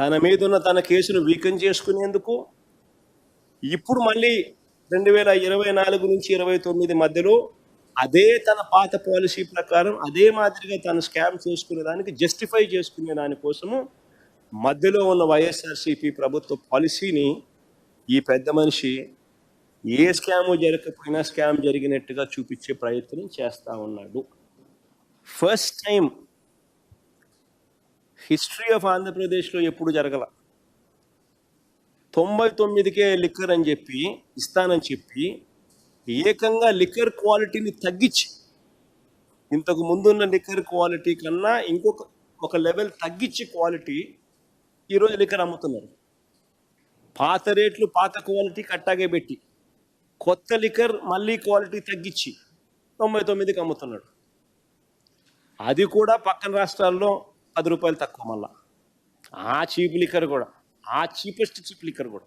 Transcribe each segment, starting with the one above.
తన మీద ఉన్న తన కేసును వీకెన్ చేసుకునేందుకు ఇప్పుడు మళ్ళీ 2024 నుంచి 29 మధ్యలో అదే తన పాత పాలసీ ప్రకారం అదే మాదిరిగా తను స్కామ్ చేసుకునే దానికి జస్టిఫై చేసుకునే దానికోసము మధ్యలో ఉన్న వైఎస్ఆర్సీపీ ప్రభుత్వ పాలసీని ఈ పెద్ద మనిషి ఏ స్కాము జరగకపోయినా స్కామ్ జరిగినట్టుగా చూపించే ప్రయత్నం చేస్తూ ఉన్నాడు. ఫస్ట్ టైం హిస్టరీ ఆఫ్ ఆంధ్రప్రదేశ్లో ఎప్పుడు జరగల. 99కే లిక్కర్ అని చెప్పి ఇస్తానని చెప్పి ఏకంగా లిక్కర్ క్వాలిటీని తగ్గించి ఇంతకు ముందున్న లిక్కర్ క్వాలిటీ కన్నా ఒక లెవెల్ తగ్గించి క్వాలిటీ ఈరోజు లిక్కర్ అమ్ముతున్నారు. పాత రేట్లు పాత క్వాలిటీ కట్టాగే పెట్టి కొత్త లిక్కర్ మళ్ళీ క్వాలిటీ తగ్గించి 99కి అమ్ముతున్నాడు. అది కూడా పక్కన రాష్ట్రాల్లో 10 రూపాయలు తక్కువ. మళ్ళా ఆ చీప్ లిక్కర్ కూడా, ఆ చీపెస్ట్ చీప్ లిక్కర్ కూడా.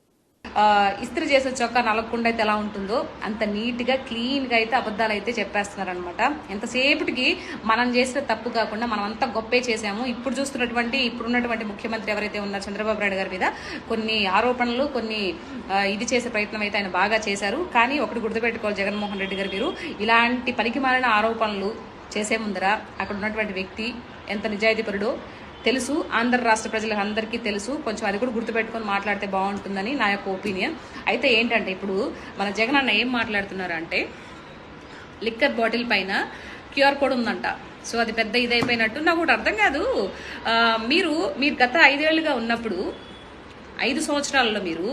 ఇస్త్రీ చేసే చొక్కా నలగకుండా అయితే ఎలా ఉంటుందో అంత నీట్గా క్లీన్గా అయితే అబద్ధాలు అయితే చెప్పేస్తున్నారు అనమాట. ఎంతసేపటికి మనం చేసిన తప్పు కాకుండా మనం అంతా గొప్పే చేసాము. ఇప్పుడున్నటువంటి ముఖ్యమంత్రి ఎవరైతే ఉన్నారు చంద్రబాబు నాయుడు గారి మీద కొన్ని ఆరోపణలు ఇది చేసే ప్రయత్నం అయితే ఆయన బాగా చేశారు. కానీ ఒకటి గుర్తుపెట్టుకోవాలి జగన్మోహన్ రెడ్డి గారు, మీరు ఇలాంటి పనికిమాలిన ఆరోపణలు చేసే ముందర అక్కడ ఉన్నటువంటి వ్యక్తి ఎంత నిజాయితీపరుడో తెలుసు. ఆంధ్ర రాష్ట్ర ప్రజలకు అందరికీ తెలుసు. కొంచెం అది కూడా గుర్తుపెట్టుకొని మాట్లాడితే బాగుంటుందని నా యొక్క ఒపీనియన్. అయితే ఏంటంటే ఇప్పుడు మన జగన్ అన్న ఏం మాట్లాడుతున్నారు అంటే లిక్కర్ బాటిల్ పైన క్యూఆర్ కోడ్ ఉందంట. సో అది పెద్ద ఇదైపోయినట్టు నాకు కూడా అర్థం కాదు. మీరు గత 5 ఏళ్ళుగా ఉన్నప్పుడు 5 సంవత్సరాలలో మీరు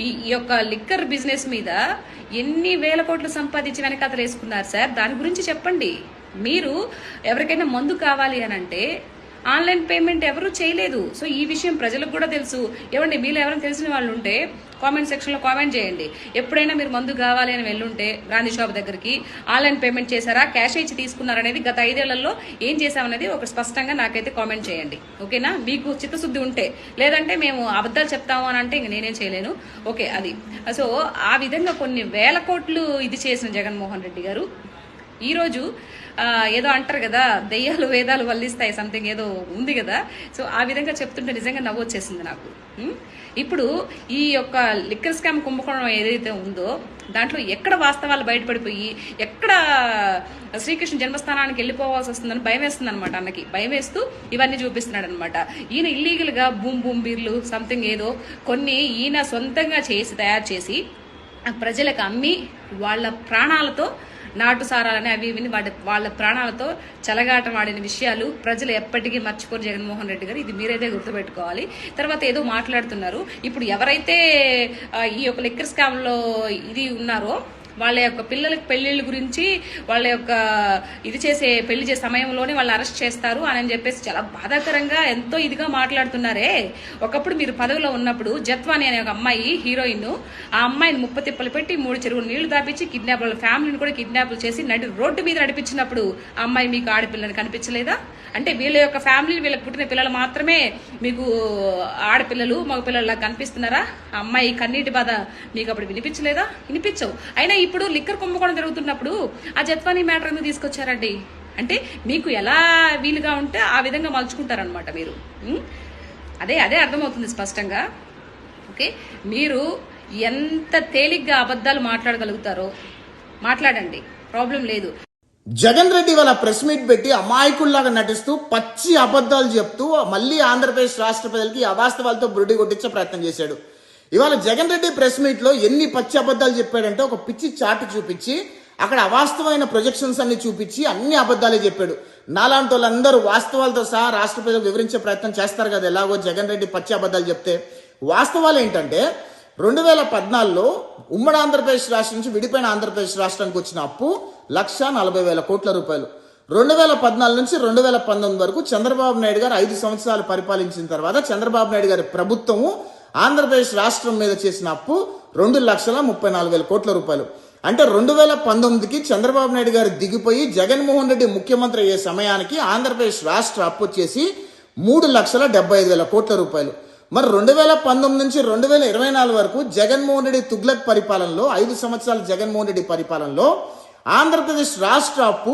ఈ యొక్క లిక్కర్ బిజినెస్ మీద ఎన్ని వేల కోట్లు సంపాదించి వెనకాతలు వేసుకున్నారు సార్? దాని గురించి చెప్పండి. మీరు ఎవరికైనా మందు కావాలి అని అంటే ఆన్లైన్ పేమెంట్ ఎవరు చేయలేదు. సో ఈ విషయం ప్రజలకు కూడా తెలుసు. ఏమండి మీరు ఎవరైనా తెలిసిన వాళ్ళు ఉంటే కామెంట్ సెక్షన్లో కామెంట్ చేయండి. ఎప్పుడైనా మీరు మందు కావాలి అని వెళ్ళుంటే గాంధీ షాప్ దగ్గరికి ఆన్లైన్ పేమెంట్ చేశారా, క్యాష్ ఇచ్చి తీసుకున్నారనేది గత 5 ఏళ్లలో ఏం చేశామనేది ఒక స్పష్టంగా నాకైతే కామెంట్ చేయండి. ఓకేనా? మీకు చిత్తశుద్ధి ఉంటే. లేదంటే మేము అబద్ధాలు చెప్తాము అని అంటే ఇంక నేనేం చేయలేను. ఓకే, అది. సో ఆ విధంగా కొన్ని వేల కోట్లు ఇది చేసిన జగన్మోహన్ రెడ్డి గారు ఈరోజు ఏదో అంటారు కదా, దెయ్యాలు వేదాలు వల్లిస్తాయి, సంథింగ్ ఏదో ఉంది కదా. సో ఆ విధంగా చెప్తుంటే నిజంగా నవ్వు వచ్చేసింది నాకు. ఇప్పుడు ఈ యొక్క లిక్కర్ స్కామ్ కుంభకోణం ఏదైతే ఉందో దాంట్లో ఎక్కడ వాస్తవాలు బయటపడిపోయి ఎక్కడ శ్రీకృష్ణ జన్మస్థానానికి వెళ్ళిపోవాల్సి వస్తుందని భయం వేస్తుంది అనమాట. అన్నకి భయం వేస్తూ ఇవన్నీ చూపిస్తున్నాడు అనమాట. ఈయన ఇల్లీగల్గా బూమ్ బీర్లు సంథింగ్ ఏదో కొన్ని ఈయన సొంతంగా తయారు చేసి ప్రజలకు అమ్మి వాళ్ళ ప్రాణాలతో నాటు సారాలని అవి ఇవి వాళ్ళ ప్రాణాలతో చెలగాటం ఆడిన విషయాలు ప్రజలు ఎప్పటికీ మర్చిపోరు జగన్మోహన్ రెడ్డి గారు. ఇది మీరైతే గుర్తుపెట్టుకోవాలి. తర్వాత ఏదో మాట్లాడుతున్నారు. ఇప్పుడు ఎవరైతే ఈ యొక్క లిక్కర్ స్కామ్లో ఇది ఉన్నారో వాళ్ళ యొక్క పిల్లలకి పెళ్లిళ్ళ గురించి వాళ్ళ యొక్క పెళ్లి చేసే సమయంలోనే వాళ్ళు అరెస్ట్ చేస్తారు అని చెప్పేసి చాలా బాధాకరంగా ఎంతో ఇదిగా మాట్లాడుతున్నారే. ఒకప్పుడు మీరు పదవిలో ఉన్నప్పుడు జత్వాని అనే ఒక అమ్మాయి హీరోయిన్, ఆ అమ్మాయిని 30 తిప్పలు పెట్టి 3 చెరువులు నీళ్లు దాపించి కిడ్నాప్, వాళ్ళ ఫ్యామిలీని కూడా కిడ్నాప్లు చేసి రోడ్డు మీద నడిపించినప్పుడు ఆ అమ్మాయి మీకు ఆడపిల్లని కనిపించలేదా? అంటే వీళ్ళ యొక్క ఫ్యామిలీ వీళ్ళకి పుట్టిన పిల్లలు మాత్రమే మీకు ఆడపిల్లలు మగ పిల్లల్లా కనిపిస్తున్నారా? ఆ అమ్మాయి కన్నీటి బాధ మీకు అప్పుడు వినిపించలేదా? వినిపించవు. అయినా ఇప్పుడు లిక్కర్ కుంభకోణం జరుగుతున్నప్పుడు ఆ జత్వానీ మ్యాటర్ ఎందుకు తీసుకొచ్చారండి? అంటే మీకు ఎలా వీలుగా ఉంటే ఆ విధంగా మలుచుకుంటారనమాట మీరు. అదే అర్థమవుతుంది స్పష్టంగా. ఓకే, మీరు ఎంత తేలిగ్గా అబద్ధాలు మాట్లాడగలుగుతారో మాట్లాడండి, ప్రాబ్లం లేదు. జగన్ రెడ్డి వాళ్ళ ప్రెస్ మీట్ పెట్టి అమాయకుల్లాగా నటిస్తూ పచ్చి అబద్ధాలు చెప్తూ మళ్ళీ ఆంధ్రప్రదేశ్ రాష్ట్ర ప్రజలకి అవాస్తవాలతో బురుడి కొట్టించే ప్రయత్నం చేశాడు. ఇవాళ జగన్ రెడ్డి ప్రెస్ మీట్ లో ఎన్ని పచ్చి అబద్ధాలు చెప్పాడంటే ఒక పిచ్చి చాటు చూపించి అక్కడ అవాస్తవమైన ప్రొజెక్షన్స్ అన్ని చూపించి అన్ని అబద్ధాలే చెప్పాడు. నాలాంటి వాళ్ళందరూ వాస్తవాలతో సహా రాష్ట్ర ప్రజలకు వివరించే ప్రయత్నం చేస్తారు కదా. ఎలాగో జగన్ రెడ్డి పచ్చి అబద్ధాలు చెప్తే వాస్తవాలు ఏంటంటే 2014లో ఉమ్మడి ఆంధ్రప్రదేశ్ రాష్ట్రం నుంచి విడిపోయిన ఆంధ్రప్రదేశ్ రాష్ట్రానికి వచ్చిన అప్పు 1,40,000 కోట్ల రూపాయలు. 2014 నుంచి 2019 వరకు చంద్రబాబు నాయుడు గారు 5 సంవత్సరాలు పరిపాలించిన తర్వాత చంద్రబాబు నాయుడు గారి ప్రభుత్వము ఆంధ్రప్రదేశ్ రాష్ట్రం మీద చేసిన అప్పు 2,34,000 కోట్ల రూపాయలు. అంటే 2019కి చంద్రబాబు నాయుడు గారు దిగిపోయి జగన్మోహన్ రెడ్డి ముఖ్యమంత్రి అయ్యే సమయానికి ఆంధ్రప్రదేశ్ రాష్ట్ర అప్పు వచ్చేసి 3,75,000 కోట్ల రూపాయలు. మరి 2019 నుంచి 2024 వరకు జగన్మోహన్ రెడ్డి తుగ్లక్ పరిపాలనలో 5 సంవత్సరాల జగన్మోహన్ రెడ్డి పరిపాలనలో ఆంధ్రప్రదేశ్ రాష్ట్ర అప్పు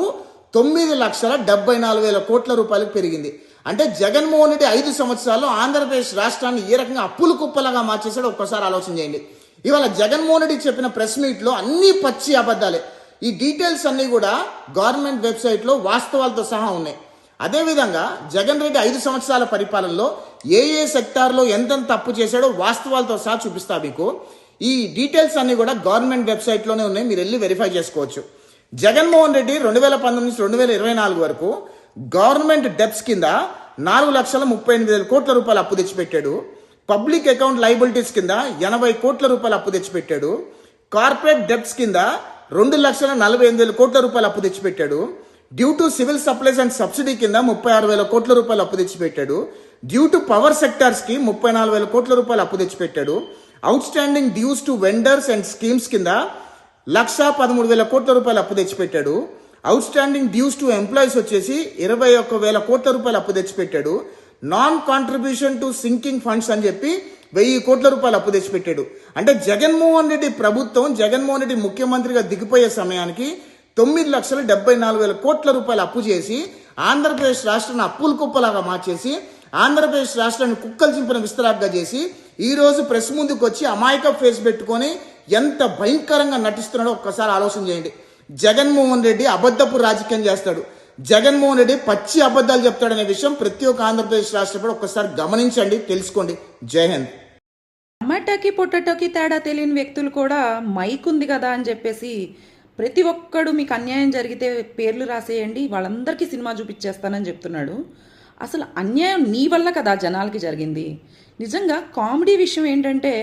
9,74,000 కోట్ల రూపాయలకు పెరిగింది. అంటే జగన్మోహన్ రెడ్డి 5 సంవత్సరాల్లో ఆంధ్రప్రదేశ్ రాష్ట్రాన్ని ఏ రకంగా అప్పులు కుప్పలాగా మార్చేశాడో ఒక్కసారి ఆలోచన చేయండి. ఇవాళ జగన్మోహన్ రెడ్డి చెప్పిన ప్రెస్ మీట్లో అన్ని పచ్చి అబద్ధాలే. ఈ డీటెయిల్స్ అన్నీ కూడా గవర్నమెంట్ వెబ్సైట్లో వాస్తవాలతో సహా ఉన్నాయి. అదేవిధంగా జగన్ రెడ్డి 5 సంవత్సరాల పరిపాలనలో ఏ సెక్టార్లో ఎంత తప్పు చేశాడో వాస్తవాలతో సహా చూపిస్తా మీకు. ఈ డీటెయిల్స్ అన్నీ కూడా గవర్నమెంట్ వెబ్సైట్లోనే ఉన్నాయి, మీరు వెళ్ళి వెరిఫై చేసుకోవచ్చు. జగన్మోహన్ రెడ్డి 2019 నుంచి 2024 వరకు గవర్నమెంట్ డెప్స్ కింద 4,38,000 కోట్ల రూపాయలు అప్పు తెచ్చిపెట్టాడు. పబ్లిక్ అకౌంట్ లైబిలిటీస్ కింద 80 కోట్ల రూపాయలు అప్పు తెచ్చిపెట్టాడు. కార్పొరేట్ డెప్స్ కింద 2,48,000 కోట్ల రూపాయలు అప్పు తెచ్చిపెట్టాడు. Due to civil supplies and subsidy కింద 36,000 కోట్ల రూపాయలు అప్పు తెచ్చిపెట్టాడు. డ్యూ టు పవర్ సెక్టార్స్ కి 34,000 కోట్ల రూపాయలు అప్పు తెచ్చిపెట్టాడు. Outstanding dues to vendors and schemes కింద 1,13,000 కోట్ల రూపాయలు అప్పు తెచ్చిపెట్టాడు. Outstanding dues to employees వచ్చేసి 21,000 కోట్ల రూపాయలు అప్పు తెచ్చిపెట్టాడు. Non contribution to sinking funds అని చెప్పి 1,000 కోట్ల రూపాయలు అప్పు తెచ్చిపెట్టాడు. అంటే జగన్మోహన్ రెడ్డి ప్రభుత్వం, జగన్మోహన్ రెడ్డి ముఖ్యమంత్రిగా దిగిపోయే సమయానికి 9,74,000 కోట్ల రూపాయలు అప్పు చేసి ఆంధ్రప్రదేశ్ రాష్ట్రాన్ని అప్పుల కుప్పలాగా మార్చేసి ఆంధ్రప్రదేశ్ రాష్ట్రాన్ని కుక్కలు చింపిన విస్తరాగ్గా చేసి ఈ రోజు ప్రెస్ ముందుకు వచ్చి అమాయక ఫేస్ పెట్టుకొని ఎంత భయంకరంగా నటిస్తున్నాడో ఒక్కసారి ఆలోచన చేయండి. జగన్మోహన్ రెడ్డి అబద్ధపు రాజకీయం చేస్తాడు. జగన్మోహన్ రెడ్డి పచ్చి అబద్ధాలు చెప్తాడనే విషయం ప్రతి ఒక్క ఆంధ్రప్రదేశ్ రాష్ట్రంలో ఒక్కసారి గమనించండి, తెలుసుకోండి. జై హింద్. టమాటాకి పొటాటోకి తేడా తెలియని వ్యక్తులు కూడా మైక్ ఉంది కదా అని చెప్పేసి ప్రతి ఒక్కడు మీకు అన్యాయం జరిగితే పేర్లు రాసేయండి, వాళ్ళందరికీ సినిమా చూపించేస్తానని చెప్తున్నాడు. అసలు అన్యాయం నీ వల్ల కదా జనాలకి జరిగింది. నిజంగా కామెడీ విషయం ఏంటంటే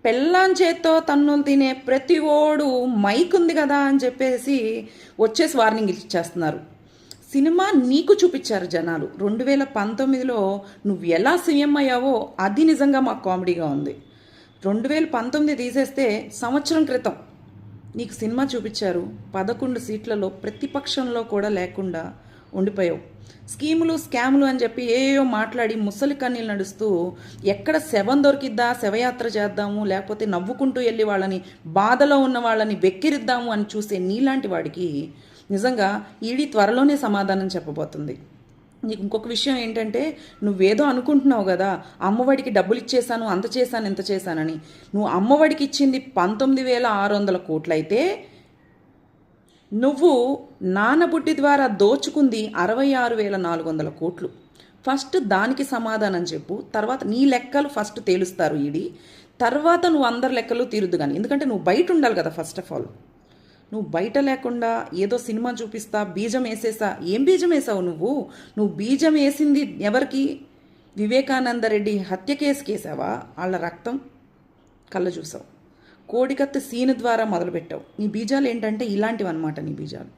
పెళ్ళాం చేత్తో తన్నులు తినే ప్రతి ఓడు మైక్ ఉంది కదా అని చెప్పేసి వచ్చేసి వార్నింగ్ ఇచ్చేస్తున్నారు. సినిమా నీకు చూపించారు జనాలు. 2019లో నువ్వు ఎలా సీఎం అయ్యావో అది నిజంగా మాకు కామెడీగా ఉంది. 2019 తీసేస్తే సంవత్సరం క్రితం నీకు సినిమా చూపించారు. 11 సీట్లలో ప్రతిపక్షంలో కూడా లేకుండా ఉండిపోయావు. స్కీములు స్కాములు అని చెప్పి ఏయో మాట్లాడి ముసలి కన్నీళ్ళు నడుస్తూ ఎక్కడ శవం దొరికిద్దా శవయాత్ర చేద్దాము, లేకపోతే నవ్వుకుంటూ వెళ్ళి వాళ్ళని బాధలో ఉన్న వాళ్ళని వెక్కిరిద్దాము అని చూసే నీలాంటి వాడికి నిజంగా ఈడీ త్వరలోనే సమాధానం చెప్పబోతుంది. నీకు ఇంకొక విషయం ఏంటంటే నువ్వేదో అనుకుంటున్నావు కదా, అమ్మఒడికి డబ్బులు ఇచ్చేసాను, అంత చేశాను, ఇంత చేశానని. నువ్వు అమ్మఒడికి ఇచ్చింది 19,600 కోట్లు అయితే నువ్వు నానబుడ్డి ద్వారా దోచుకుంది 66,400 కోట్లు. ఫస్ట్ దానికి సమాధానం చెప్పు. తర్వాత నీ లెక్కలు ఫస్ట్ తేలుస్తారు ఈడీ, తర్వాత నువ్వు అందరి లెక్కలు తీరుద్దు. కానీ ఎందుకంటే నువ్వు బయట ఉండాలి కదా. ఫస్ట్ ఆఫ్ ఆల్ నువ్వు బయట లేకుండా ఏదో సినిమా చూపిస్తా బీజం వేసేసా. ఏం బీజం వేసావు నువ్వు బీజం వేసింది ఎవరికి? వివేకానంద రెడ్డి హత్య కేసు కేసావా? వాళ్ళ రక్తం కళ్ళ చూసావు. కోడికత్తి సీను ద్వారా మొదలుపెట్టావు. నీ బీజాలు ఏంటంటే ఇలాంటివి అన్నమాట నీ బీజాలు.